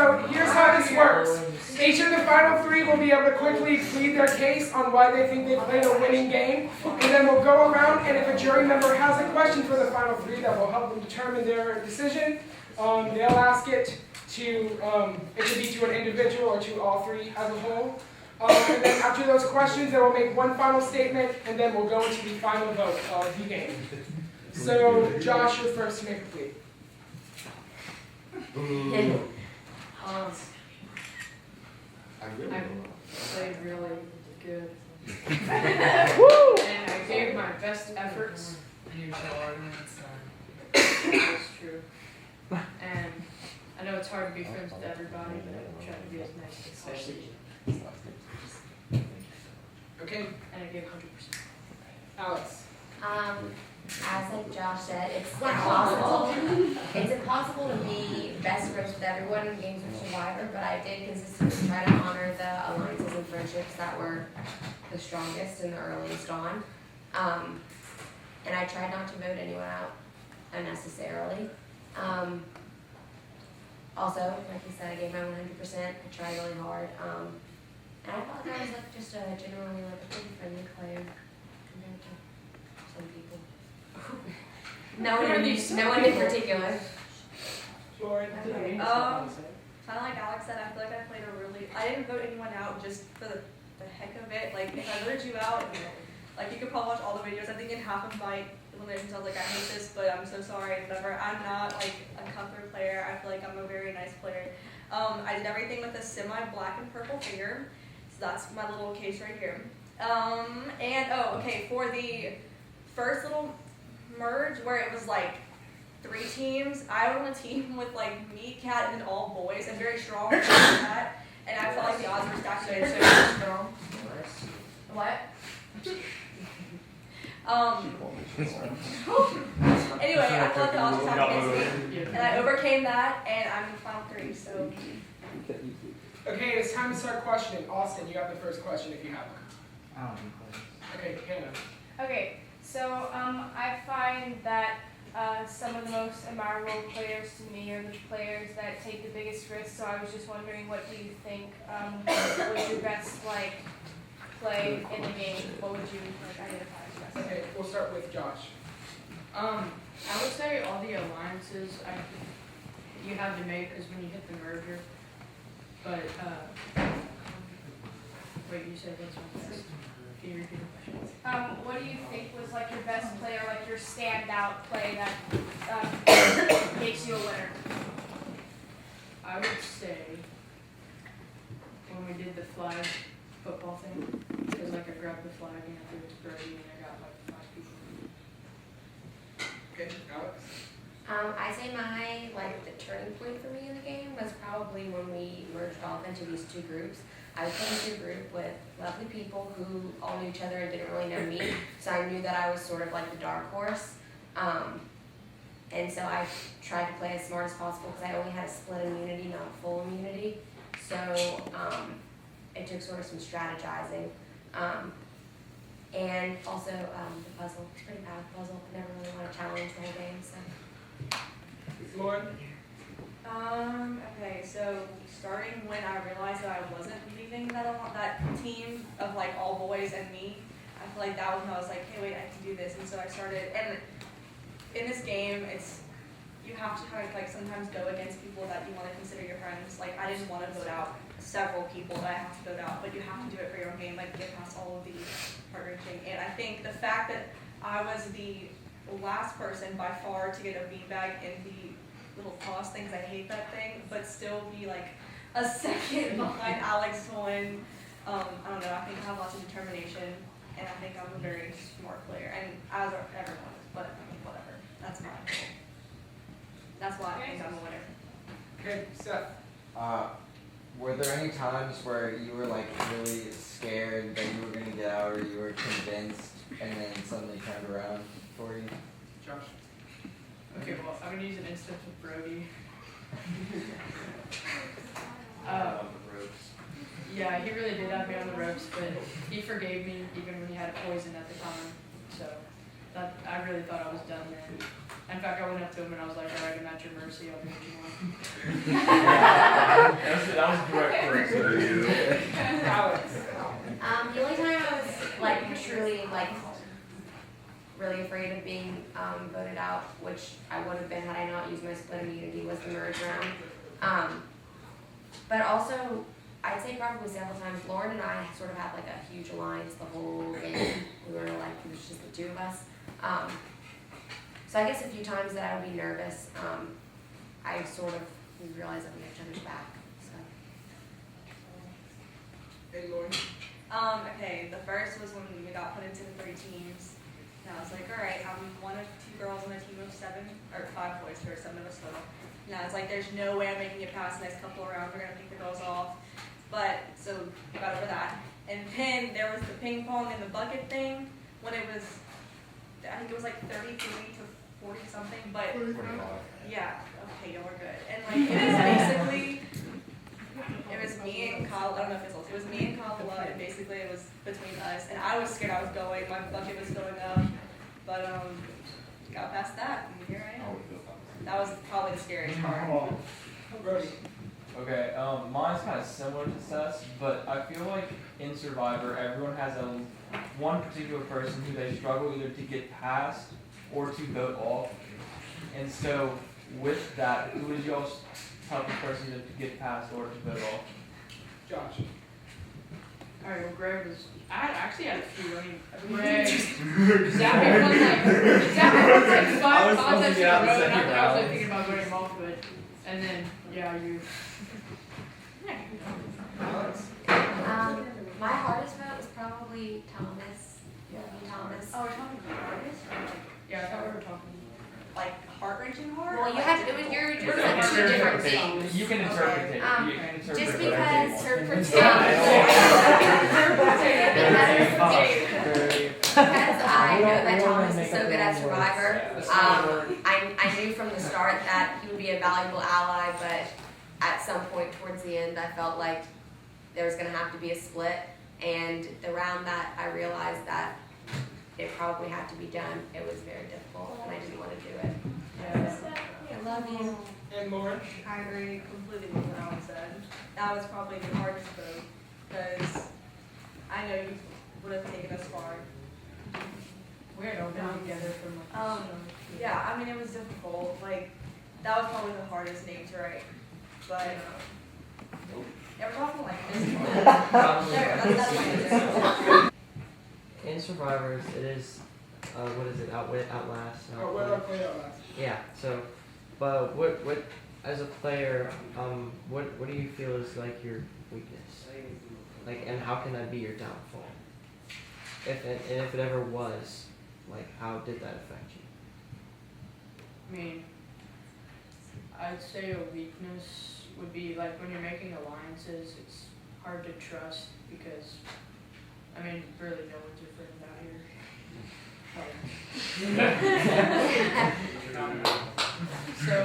so here's how this works. Each of the final three will be able to quickly plead their case on why they think they played a winning game. And then we'll go around, and if a jury member has a question for the final three that will help them determine their decision, they'll ask it to, it could be to an individual or to all three as a whole. And then after those questions, they will make one final statement, and then we'll go into the final vote of the game. So, Josh, you're first to make a plea. I played really good. Woo! And I gave my best efforts. You shall argue That's true. And I know it's hard to be friends with everybody, but I try to be as nice as possible. Okay, And I gave 100%. Alex. As like Josh said, it's impossible. It's impossible to be best friends with everyone in games of Survivor, but I did consistently try to honor the alliances and friendships that were the strongest and the earliest on. And I tried not to vote anyone out unnecessarily. Also, like you said, I gave my 100%. I tried really hard. And I felt like I was like just a generally like a pretty friendly player compared to some people. No one in particular. Lauren. Okay. Kind of like Alex said, I feel like I didn't vote anyone out just for the heck of it. Like, if I voted you out, like, you could probably watch all the videos. I think in half of my eliminations, I was like, I hate this, but I'm so sorry, whatever. I'm not, like, a cutthroat player. I feel like I'm a very nice player. I did everything with a semi-black and purple figure. So that's my little case right here. For the first little merge where it was like 3 teams, I was on a team with like me, Kat, and then all boys, and very strong Kat, and I felt like the odds were stacked against so strong. What? Anyway, I felt like the odds were stacked against me, and I overcame that, and I'm in the final 3, so. Okay, it's time to start questioning. Austin, you have the first question if you have one. I don't know. Okay, Hannah. Okay, so I find that some of the most admirable players to me are the players that take the biggest risks. So I was just wondering, what do you think was your best play in the game? What would you identify as best? Okay, we'll start with Josh. I would say all the alliances you have to make is when you hit the merger. But, wait, you said what's my best? Can you repeat the question? What do you think was like your best play, or like your standout play that makes you a winner? I would say when we did the flag football thing, because like I grabbed the flag and I threw it to Brody and I got like 5 people. Okay, Alex. I say the turning point for me in the game was probably when we merged off into these 2 groups. I was playing into a group with lovely people who all knew each other and didn't really know me, so I knew that I was sort of like the dark horse. And so I tried to play as smart as possible because I only had a split immunity, not a full immunity. So it took sort of some strategizing. And also the puzzle. It's a pretty bad puzzle. I never really want to challenge the whole game. So. Lauren. Okay, so starting when I realized that I wasn't leaving that team of like all boys and me, I feel like that was when I was like, hey, wait, I can do this. And so I started, and in this game, you have to kind of like sometimes go against people that you want to consider your friends. Like, I didn't want to vote out several people that I have to vote out, but you have to do it for your own game, like get past all of the heart-wrenching. And I think the fact that I was the last person by far to get a beanbag in the little toss things, I hate that thing, but still be like a second behind Alex Cohen. I don't know, I think I have lots of determination, and I think I'm a very smart player, and as are everyone, but whatever, that's my goal. That's why I think I'm a winner. Okay, Seth. Were there any times where you were like really scared that you were going to get out, or you were convinced and then suddenly turned around for you? Josh. Okay, well, I'm going to use an instance with Brody. Yeah, he really did have me on the ropes, but he forgave me even when he had poison at the time. So I really thought I was done there. In fact, I went up to him and I was like, alright, I'm at your mercy, I'll do what you want. That was direct correction. Alex. The only time I was like truly like really afraid of being voted out, which I would have been had I not used my split immunity, was the merge round. But also, I'd say probably several times, Lauren and I sort of had like a huge alliance the whole game. We were like, it was just the two of us. So I guess a few times that I would be nervous, I sort of realized that we had each other's back. So. Hey, Lauren. Okay, the first was when we got put into the 3 teams. And I was like, alright, I'm one of 2 girls on a team of 7, or 5 boys, there were 7 of us total. And I was like, there's no way I'm making it past the next couple of rounds, we're gonna pick the girls off. But, so, we got over that. And then there was the ping pong and the bucket thing, when it was, I think it was like 33 to 40 something, but, yeah, okay, y'all are good. And like, it was basically, it was me and Kyle, I don't know if it's also, it was me and Kyle, and basically it was between us, and I was scared I was going, my bucket was going up, but got past that, and here I am. That was probably the scariest part. Brody. Okay, mine's kind of similar to Seth's, but I feel like in Survivor, everyone has one particular person who they struggle either to get past or to vote off. And so with that, who is y'all's toughest person to get past or to vote off? Josh. Alright, well, Greg was. I actually had a few. I mean, Greg. Zappy won like 5 contests in a row, and I was like thinking about voting him off, but. And then, yeah, you. Alex. My hardest vote was probably Thomas. Thomas. Oh, we're talking about artists? Yeah, I thought we were talking. Like heart-wrenching hard? Well, you have to, it was your We're like gonna 2 different interpret it. things. You can interpret it. Um, You can interpret Just it because, because I know that Thomas is so good at Survivor, I knew from the start that he would be a valuable ally, but at some point towards the end, I felt like there was going to have to be a split, and the round that I realized that it probably had to be done, it was very difficult, and I didn't want to do it. I love you. And Lauren. I agree completely with what Alan said. That was probably the hardest vote, because I know you would have taken us far. We had all been together from like. Yeah, I mean, it was difficult, like, that was probably the hardest name to write, but, yeah, we're talking like this. There, that's my answer. In Survivors, it is, what is it, Outwit, Outlast? Oh, what I played out last. Yeah, so, but what, as a player, what do you feel is like your weakness? Like, and how can that be your downfall? And if it ever was, like, how did that affect you? I mean, I'd say a weakness would be like when you're making alliances, it's hard to trust because, I mean, really no one's your friend out here. So,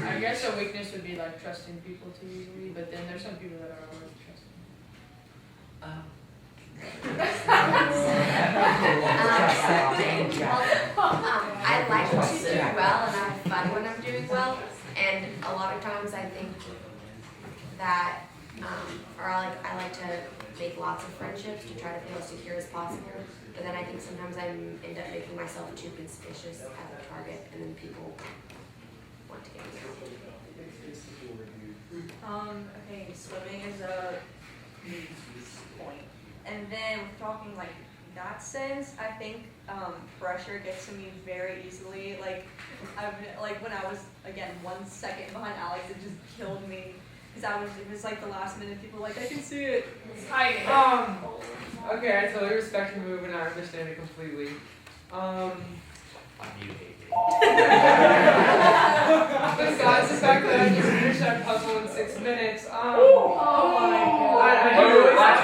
I guess a weakness would be like trusting people too easily, but then there's some people that are hard to trust. I like to do well and I have fun when I'm doing well, and a lot of times I think that, or I like to make lots of friendships to try to feel as secure as possible, but then I think sometimes I end up making myself too conspicuous as a target, and then people want to get me out. Okay, swimming is a point. And then we're talking like that sense, I think pressure gets to me very easily. Like when I was again 1 second behind Alex, it just killed me. Because it was like the last minute, people were like, I can see it. It's hiding. Okay, I totally respect your move and I understand it completely. Besides the fact that I just finished that puzzle in 6 minutes, Oh my god.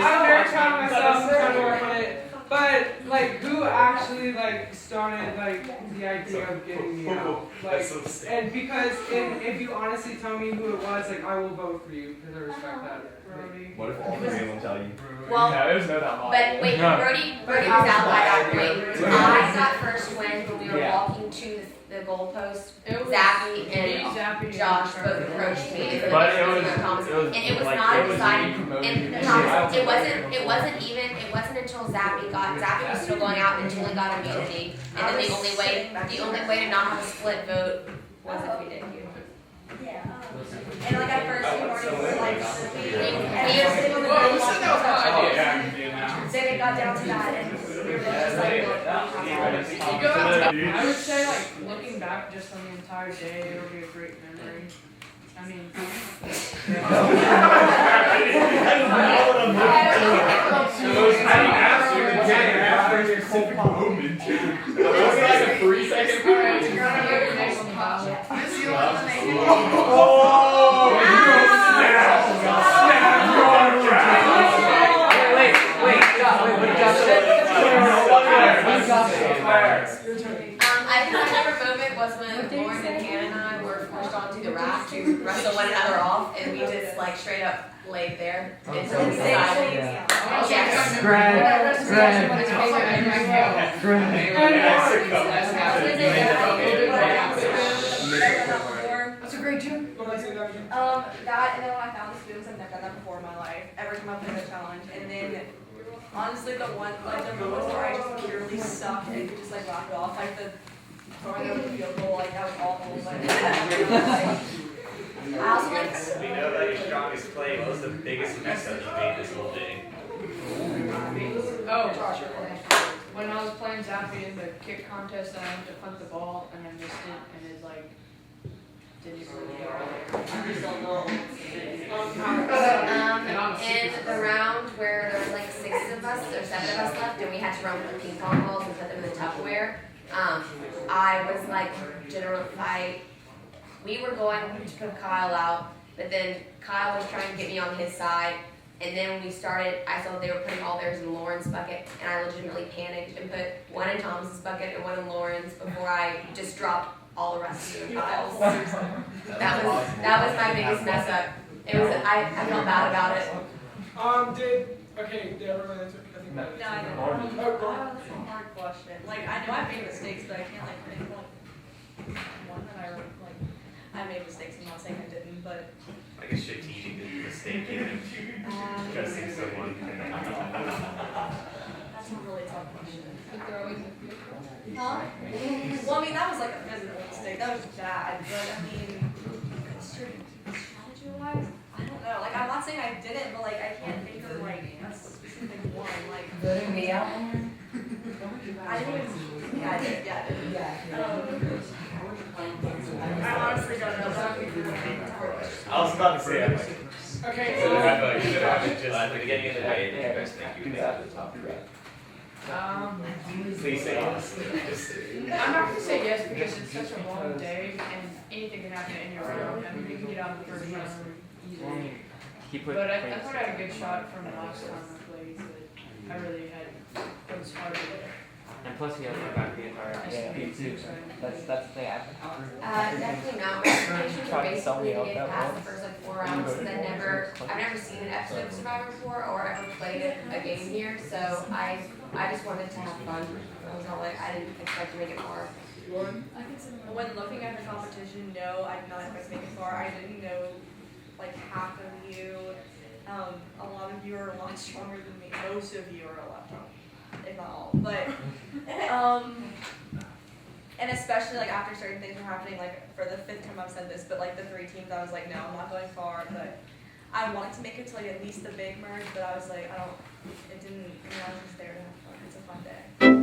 I'm very proud of myself, I'm trying to work on it. But like, who actually like started like the idea of getting me out? Like, and because if you honestly tell me who it was, like I will vote for you because I respect that. Brody. What if all three will tell you? Well, No, it was no that but wait, Brody was out by that point. I got first win when we were walking to the the goalpost, It was Zappy me, and Zappy, Josh and both approached me. But it was And it was like, not it was decided. being promoted. And the Thomas, it wasn't until Zappy was still going out until he got immunity. And then the only way to not have a split vote was if we did you. Yeah. And like at first we weren't like then it got down to that and we were just like I would say like looking back just on the entire day, it'll be a great memory. I mean, I think my favorite moment was when Lauren and Hannah and I were forced onto the raft to wrestle one another off, and we just like straight up laid there. And so we decided, yes. That's a great tune. What did I say that again? that and then when I found the spoons, I've never done that before in my life. Every time I played the challenge, and then honestly the moments where I just purely sucked and could just like laugh it off, like the throwing over the field goal, like that was awful. But I also like. We know that your strongest play was the biggest mess up you made this whole day. oh, when I was playing Zappy in the kick contest, I went to punt the ball and I missed it, and it like didn't really go In the round where there was like 6 of us or 7 of us left, and we had to run with the ping pong balls and put them in the Tupperware. I was like, we were going to put Kyle out, but then Kyle was trying to get me on his side. And then when we started, I saw they were putting all theirs in Lauren's bucket, and I legitimately panicked and put one in Thomas's bucket and one in Lauren's before I just dropped all the rest of the Kyle's. That was my biggest mess up. It was I felt bad about it. Did everyone answer? I think no, I don't. Oh, That's a hard question. Like I know I've made mistakes, but I can't like pinpoint one that I like. I made mistakes. I'm not saying I didn't, but. Like a strategic mistake, even trusting someone. That's a really tough question. Huh? Well, I mean, that was like a physical mistake. That was bad. But I mean, strategy-wise, I don't know. Like, I'm not saying I didn't, but like, I can't think of like a specific one. Like, Voting me out? I didn't even. Yeah, I did. Yeah, I did. I honestly don't know. I was about to say, I'm like, Okay. so at the beginning of the day, did you guys think you would have the top three? Please say yes. I'm not gonna say yes because it's such a long day and anything can happen in your round. I mean, you can get out in the first round easily. But I thought I had a good shot from the last time I played, but I really had it was hard to get. And plus he has my back the entire game too. That's the thing. Definitely not. My expectations were basically to get past the first like 4 rounds, and then I've never seen an episode of Survivor before or ever played a game here, so I just wanted to have fun. That was all I didn't expect to make it far. When looking at the competition, no, I did not expect to make it far. I didn't know like half of you. A lot of you are a lot stronger than me. Most of you are a lot stronger, if not all. But and especially like after certain things were happening, like for the 5th time I've said this, but like the 3 teams, I was like, no, I'm not going far. But I wanted to make it to like at least the big merge, but I was like, it didn't. I was just there to have fun. It's a fun day.